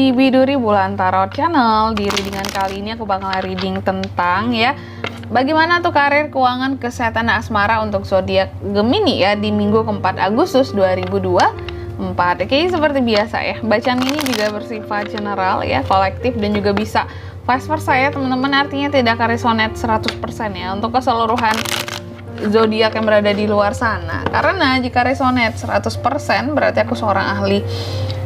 di Biduri Bulan Tarot Channel. Di readingan kali ini aku bakalan reading tentang ya bagaimana tuh karir, keuangan, kesehatan, asmara untuk zodiak Gemini ya di minggu keempat Agustus 2024. Oke, seperti biasa ya, bacaan ini juga bersifat general ya, kolektif dan juga bisa vice versa ya teman-teman, artinya tidak akan resonate 100% ya untuk keseluruhan zodiak yang berada di luar sana. Karena jika resonate 100% berarti aku seorang ahli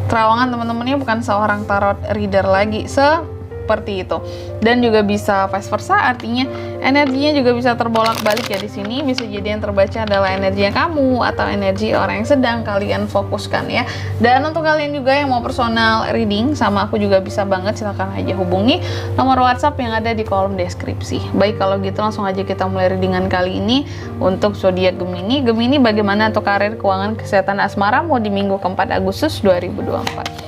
terawangan, teman-temannya bukan seorang tarot reader lagi seperti itu. Dan juga bisa vice versa, artinya energinya juga bisa terbolak-balik ya. Di sini bisa jadi yang terbaca adalah energinya kamu atau energi orang yang sedang kalian fokuskan ya. Dan untuk kalian juga yang mau personal reading sama aku juga bisa banget, silahkan aja hubungi nomor WhatsApp yang ada di kolom deskripsi. Baik, kalau gitu langsung aja kita mulai readingan kali ini untuk zodiak Gemini. Gemini, bagaimana untuk karir, keuangan, kesehatan, asmara mau di minggu keempat Agustus 2024.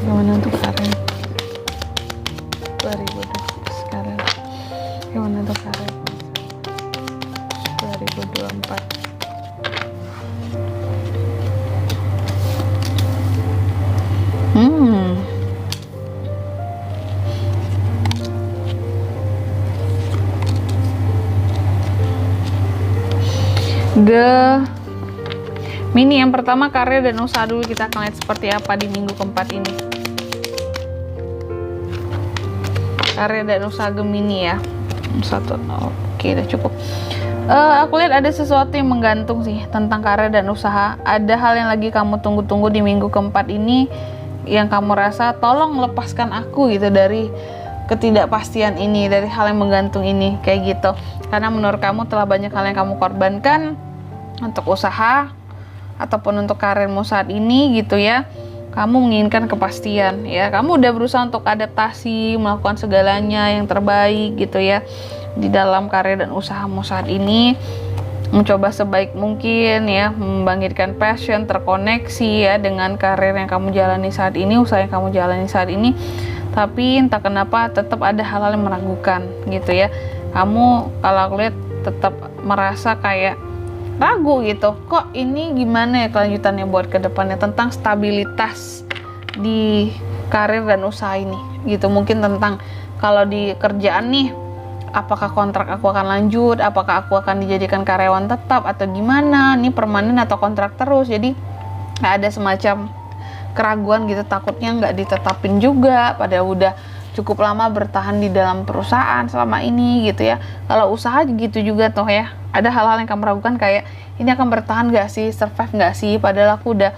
Gimana untuk karir 2020 sekarang? Gimana untuk karir 2024? Gemini, yang pertama karir dan usaha dulu, kita akan lihat seperti apa di minggu keempat ini. Karir dan usaha Gemini ya. Satu, oke, udah cukup. Aku lihat ada sesuatu yang menggantung sih tentang karir dan usaha. Ada hal yang lagi kamu tunggu-tunggu di minggu keempat ini, yang kamu rasa tolong lepaskan aku gitu dari ketidakpastian ini, dari hal yang menggantung ini, kayak gitu. Karena menurut kamu telah banyak hal yang kamu korbankan untuk usaha ataupun untuk karirmu saat ini gitu ya. Kamu menginginkan kepastian ya, kamu udah berusaha untuk adaptasi, melakukan segalanya yang terbaik gitu ya di dalam karir dan usahamu saat ini, mencoba sebaik mungkin ya, membangkitkan passion, terkoneksi ya dengan karir yang kamu jalani saat ini, usaha yang kamu jalani saat ini. Tapi entah kenapa tetap ada hal-hal yang meragukan gitu ya. Kamu kalau aku lihat tetap merasa kayak ragu gitu, kok ini gimana ya kelanjutannya buat kedepannya, tentang stabilitas di karir dan usaha ini gitu. Mungkin tentang kalau di kerjaan nih, apakah kontrak aku akan lanjut, apakah aku akan dijadikan karyawan tetap atau gimana, ini permanen atau kontrak terus. Jadi ada semacam keraguan gitu, takutnya nggak ditetapin juga padahal udah cukup lama bertahan di dalam perusahaan selama ini gitu ya. Kalau usaha gitu juga toh ya, ada hal-hal yang kamu ragukan kayak ini akan bertahan gak sih, survive gak sih, padahal aku udah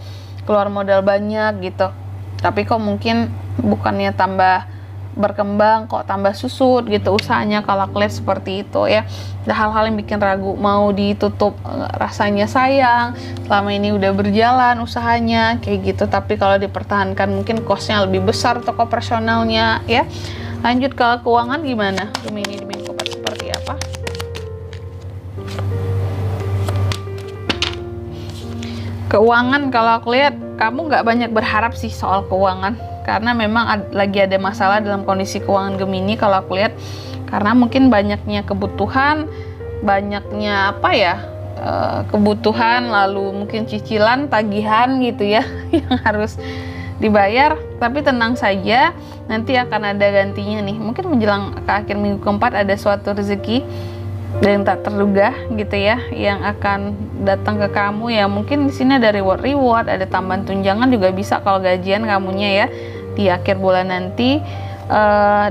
keluar modal banyak gitu, tapi kok mungkin bukannya tambah berkembang, kok tambah susut gitu usahanya. Kalau aku lihat seperti itu ya, ada hal-hal yang bikin ragu, mau ditutup rasanya sayang, selama ini udah berjalan usahanya kayak gitu, tapi kalau dipertahankan mungkin costnya lebih besar untuk operasionalnya ya. Lanjut ke keuangan, gimana Gemini di minggu keempat seperti apa? Keuangan, kalau aku lihat kamu nggak banyak berharap sih soal keuangan, karena memang lagi ada masalah dalam kondisi keuangan Gemini kalau aku lihat, karena mungkin banyaknya kebutuhan, banyaknya apa ya, kebutuhan, lalu mungkin cicilan, tagihan gitu ya yang harus dibayar. Tapi tenang saja, nanti akan ada gantinya nih, mungkin menjelang ke akhir minggu keempat ada suatu rezeki dan tak terduga gitu ya yang akan datang ke kamu ya. Mungkin di sini ada reward, ada tambahan tunjangan juga bisa kalau gajian kamunya ya di akhir bulan nanti.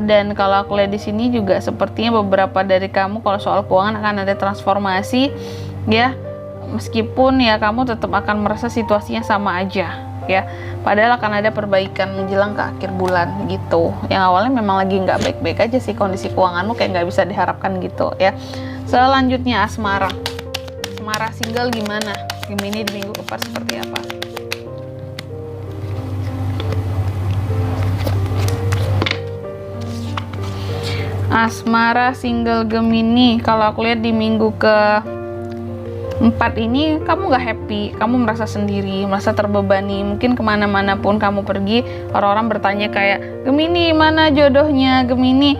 Dan kalau aku lihat di sini juga sepertinya beberapa dari kamu kalau soal keuangan akan ada transformasi ya, meskipun ya kamu tetap akan merasa situasinya sama aja ya, padahal akan ada perbaikan menjelang ke akhir bulan gitu. Yang awalnya memang lagi nggak baik-baik aja sih kondisi keuanganmu, kayak nggak bisa diharapkan gitu ya. Selanjutnya asmara single, gimana Gemini di minggu keempat seperti apa? Asmara single Gemini, kalau aku lihat di minggu ke 4 ini kamu gak happy, kamu merasa sendiri, merasa terbebani. Mungkin kemana-mana pun kamu pergi, orang-orang bertanya kayak, Gemini mana jodohnya, Gemini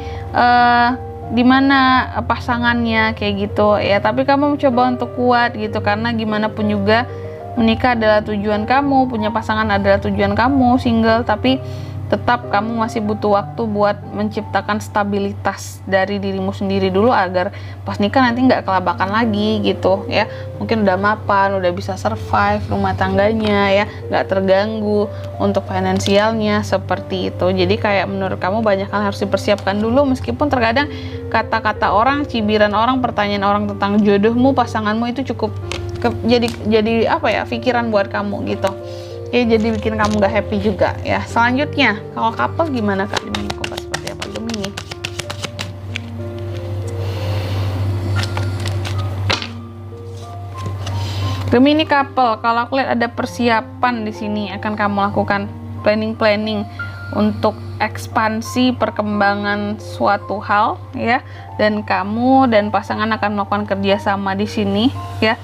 di mana pasangannya, kayak gitu ya. Tapi kamu mencoba untuk kuat gitu, karena gimana pun juga menikah adalah tujuan kamu, punya pasangan adalah tujuan kamu, single, tapi tetap kamu masih butuh waktu buat menciptakan stabilitas dari dirimu sendiri dulu agar pas nikah nanti nggak kelabakan lagi gitu ya. Mungkin udah mapan, udah bisa survive rumah tangganya ya, nggak terganggu untuk finansialnya seperti itu. Jadi kayak menurut kamu banyak hal harus dipersiapkan dulu, meskipun terkadang kata-kata orang, cibiran orang, pertanyaan orang tentang jodohmu, pasanganmu itu cukup jadi apa ya, pikiran buat kamu gitu. Ya, jadi bikin kamu gak happy juga ya. Selanjutnya, kalau couple gimana Kak? Di minggu keempat seperti apa Gemini? Gemini couple, kalau aku lihat ada persiapan di sini, akan kamu lakukan planning untuk ekspansi perkembangan suatu hal ya, dan kamu dan pasangan akan melakukan kerjasama di sini ya.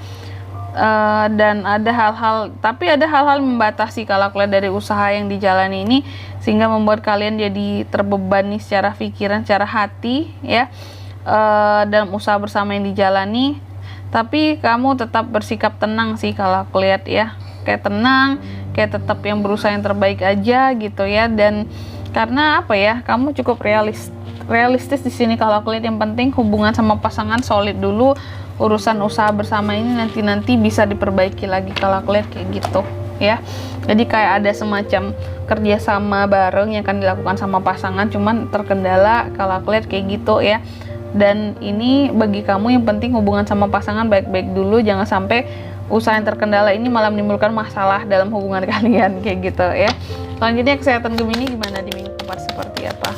Dan ada hal-hal membatasi kalau kalian dari usaha yang dijalani ini, sehingga membuat kalian jadi terbebani secara pikiran, secara hati ya, dalam usaha bersama yang dijalani. Tapi kamu tetap bersikap tenang sih kalau aku lihat ya, kayak tenang, kayak tetap yang berusaha yang terbaik aja gitu ya. Dan karena apa ya, kamu cukup realistis di sini kalau aku lihat. Yang penting hubungan sama pasangan solid dulu, urusan usaha bersama ini nanti bisa diperbaiki lagi kalau aku lihat kayak gitu ya. Jadi kayak ada semacam kerjasama bareng yang akan dilakukan sama pasangan, cuman terkendala kalau aku lihat kayak gitu ya. Dan ini bagi kamu yang penting hubungan sama pasangan baik-baik dulu, jangan sampai usaha yang terkendala ini malah menimbulkan masalah dalam hubungan kalian kayak gitu ya. Selanjutnya kesehatan Gemini gimana di minggu keempat, seperti apa?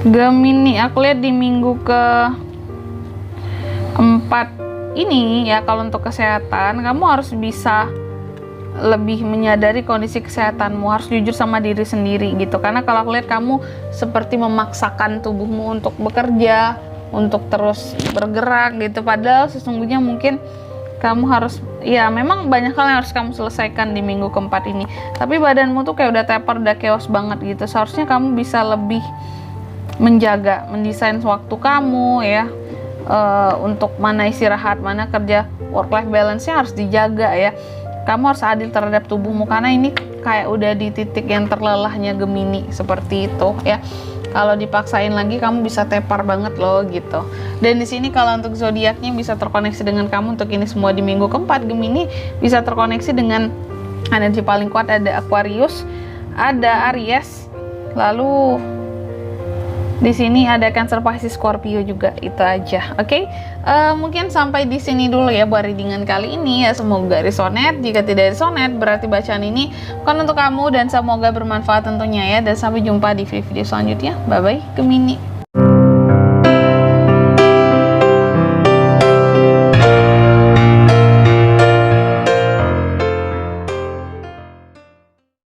Gemini, aku lihat di minggu keempat ini ya, kalau untuk kesehatan kamu harus bisa lebih menyadari kondisi kesehatanmu, harus jujur sama diri sendiri gitu. Karena kalau aku lihat kamu seperti memaksakan tubuhmu untuk bekerja, untuk terus bergerak gitu, padahal sesungguhnya mungkin kamu harus, ya memang banyak hal yang harus kamu selesaikan di minggu keempat ini, tapi badanmu tuh kayak udah tepar, udah chaos banget gitu. Seharusnya kamu bisa lebih menjaga, mendesain waktu kamu ya, untuk mana istirahat, mana kerja, work life balance-nya harus dijaga ya. Kamu harus adil terhadap tubuhmu, karena ini kayak udah di titik yang terlelahnya Gemini seperti itu ya. Kalau dipaksain lagi kamu bisa tepar banget loh gitu. Dan di sini kalau untuk zodiaknya bisa terkoneksi dengan kamu untuk ini semua di minggu keempat, Gemini bisa terkoneksi dengan energi paling kuat, ada Aquarius, ada Aries, lalu di sini ada Cancer, Pisces, Scorpio juga. Itu aja, oke? Mungkin sampai di sini dulu ya buat readingan kali ini ya. Semoga resonate. Jika tidak resonate, berarti bacaan ini bukan untuk kamu, dan semoga bermanfaat tentunya ya. Dan sampai jumpa di video selanjutnya. Bye bye Gemini.